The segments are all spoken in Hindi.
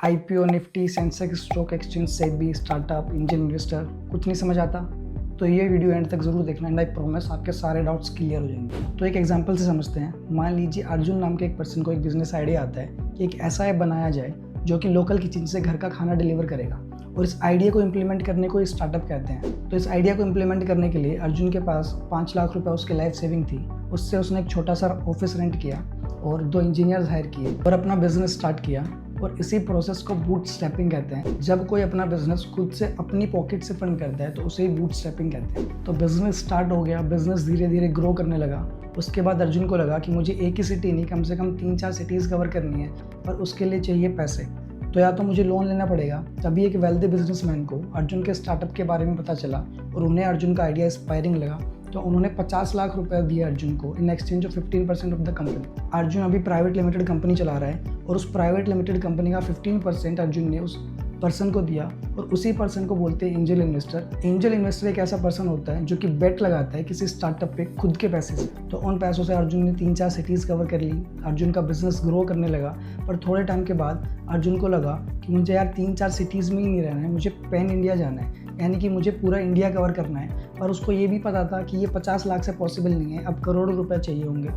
IPO, Nifty, Sensex, stock exchange, SEBI, startup, angel investor कुछ नहीं समझ आता तो ये वीडियो एंड तक ज़रूर देखना एंड आई प्रॉमिस आपके सारे डाउट्स क्लियर हो जाएंगे। तो एक एग्जांपल से समझते हैं। मान लीजिए अर्जुन नाम के एक पर्सन को एक बिजनेस आइडिया आता है कि एक ऐसा ऐप बनाया जाए जो कि लोकल किचन से घर का खाना डिलीवर करेगा, और इस आइडिया को इम्प्लीमेंट करने को स्टार्टअप कहते हैं। तो इस आइडिया को इम्प्लीमेंट करने के लिए अर्जुन के पास 5 लाख रुपए उसकी लाइफ सेविंग थी। उससे उसने एक छोटा सा ऑफिस रेंट किया और 2 इंजीनियर्स हायर किए और अपना बिजनेस स्टार्ट किया। और इसी प्रोसेस को बूट स्ट्रैपिंग कहते हैं। जब कोई अपना बिजनेस खुद से अपनी पॉकेट से फंड करता है तो उसे ही बूट स्ट्रैपिंग कहते हैं। तो बिजनेस स्टार्ट हो गया, बिजनेस धीरे धीरे ग्रो करने लगा। उसके बाद अर्जुन को लगा कि मुझे एक ही सिटी नहीं, कम से कम 3-4 सिटीज़ कवर करनी है, पर उसके लिए चाहिए पैसे। तो या तो मुझे लोन लेना पड़ेगा। तभी एक वेल्दी बिजनेसमैन को अर्जुन के स्टार्टअप के बारे में पता चला और उन्हें अर्जुन का आइडिया इंस्पायरिंग लगा। तो उन्होंने 50 लाख रुपए दिए अर्जुन को in exchange of 15% of the company. Arjun अभी प्राइवेट लिमिटेड कंपनी चला रहा है और उस प्राइवेट लिमिटेड कंपनी का 15% अर्जुन ने उस पर्सन को दिया, और उसी पर्सन को बोलते हैं एंजल इन्वेस्टर। एंजल इन्वेस्टर एक ऐसा पर्सन होता है जो कि बेट लगाता है किसी स्टार्टअप पे खुद के पैसे से। तो उन पैसों से अर्जुन ने 3-4 सिटीज़ कवर कर ली। अर्जुन का बिजनेस ग्रो करने लगा, पर थोड़े टाइम के बाद अर्जुन को लगा कि मुझे यार 3-4 सिटीज़ में ही नहीं रहना है, मुझे पैन इंडिया जाना है, यानी कि मुझे पूरा इंडिया कवर करना है। पर उसको ये भी पता था कि ये 50 लाख से पॉसिबल नहीं है, अब करोड़ों रुपए चाहिए होंगे।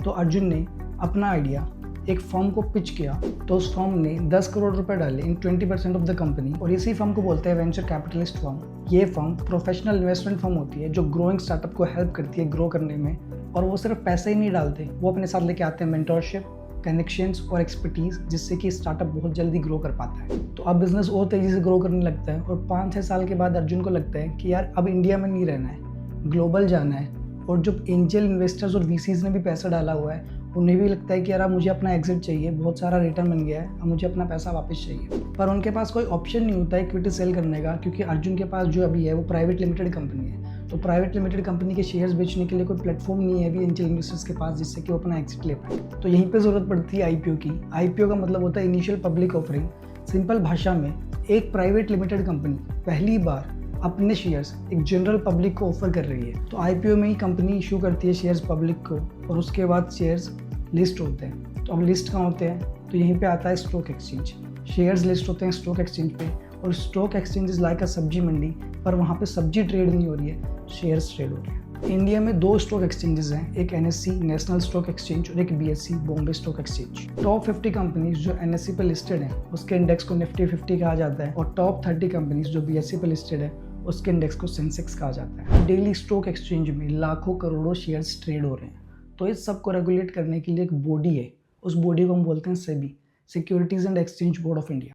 तो अर्जुन ने अपना आइडिया एक फर्म को पिच किया। तो उस फर्म ने 10 करोड़ रुपए डाले इन 20% ऑफ द कंपनी, और इसी फर्म को बोलते हैं वेंचर कैपिटलिस्ट फर्म। ये फर्म प्रोफेशनल इन्वेस्टमेंट फर्म होती है जो ग्रोइंग स्टार्टअप को हेल्प करती है ग्रो करने में। और वो सिर्फ पैसे ही नहीं डालते, वो अपने साथ लेके आते हैं मेंटरशिप, कनेक्शंस और एक्सपर्टीज़, जिससे कि स्टार्टअप बहुत जल्दी ग्रो कर पाता है। तो अब बिजनेस और तेज़ी से ग्रो करने लगता है, और 5-6 साल के बाद अर्जुन को लगता है कि यार अब इंडिया में नहीं रहना है, ग्लोबल जाना है। और जो एंजल इन्वेस्टर्स और वीसीज़ ने भी पैसा डाला हुआ है, उन्हें भी लगता है कि यार अब मुझे अपना एग्जिट चाहिए, बहुत सारा रिटर्न बन गया है, अब मुझे अपना पैसा वापस चाहिए। पर उनके पास कोई ऑप्शन नहीं होता इक्विटी सेल करने का, क्योंकि अर्जुन के पास जो अभी है वो प्राइवेट लिमिटेड कंपनी है। तो प्राइवेट लिमिटेड कंपनी के शेयर्स बेचने के लिए कोई प्लेटफॉर्म नहीं है अभी एंजल इन्वेस्टर्स के पास जिससे कि वो अपना एग्जिट ले पाए। तो यहीं पे ज़रूरत पड़ती है आईपीओ की। आईपीओ का मतलब होता है इनिशियल पब्लिक ऑफरिंग। सिंपल भाषा में एक प्राइवेट लिमिटेड कंपनी पहली बार अपने शेयर्स एक जनरल पब्लिक को ऑफर कर रही है। तो आईपीओ में ही कंपनी इशू करती है शेयर्स पब्लिक को, और उसके बाद शेयर्स लिस्ट होते हैं। तो अब लिस्ट कहाँ होते हैं? तो यहीं पे आता है स्टॉक एक्सचेंज। शेयर्स लिस्ट होते हैं स्टॉक एक्सचेंज पे, और स्टॉक एक्सचेंज इज लाइक अ सब्जी मंडी, पर वहाँ पे सब्जी ट्रेड नहीं हो रही है, शेयर्स ट्रेड हो रहे हैं। इंडिया में 2 स्टॉक एक्सचेंजेस हैं, एक एनएससी नेशनल स्टॉक एक्सचेंज और एक BSc Bombay stock exchange. Top 50 companies जो एनएससी पर लिस्टेड हैं उसके इंडेक्स को निफ्टी 50 कहा जाता है, और टॉप 30 कंपनीज जो बीएससी पर लिस्टेड है उसके इंडेक्स को सेंसेक्स कहा जाता है। डेली स्टॉक एक्सचेंज में लाखों करोड़ों शेयर्स ट्रेड हो रहे हैं। तो इस सब को रेगुलेट करने के लिए एक बॉडी है, उस बॉडी को हम बोलते हैं SEBI, securities and exchange board of India.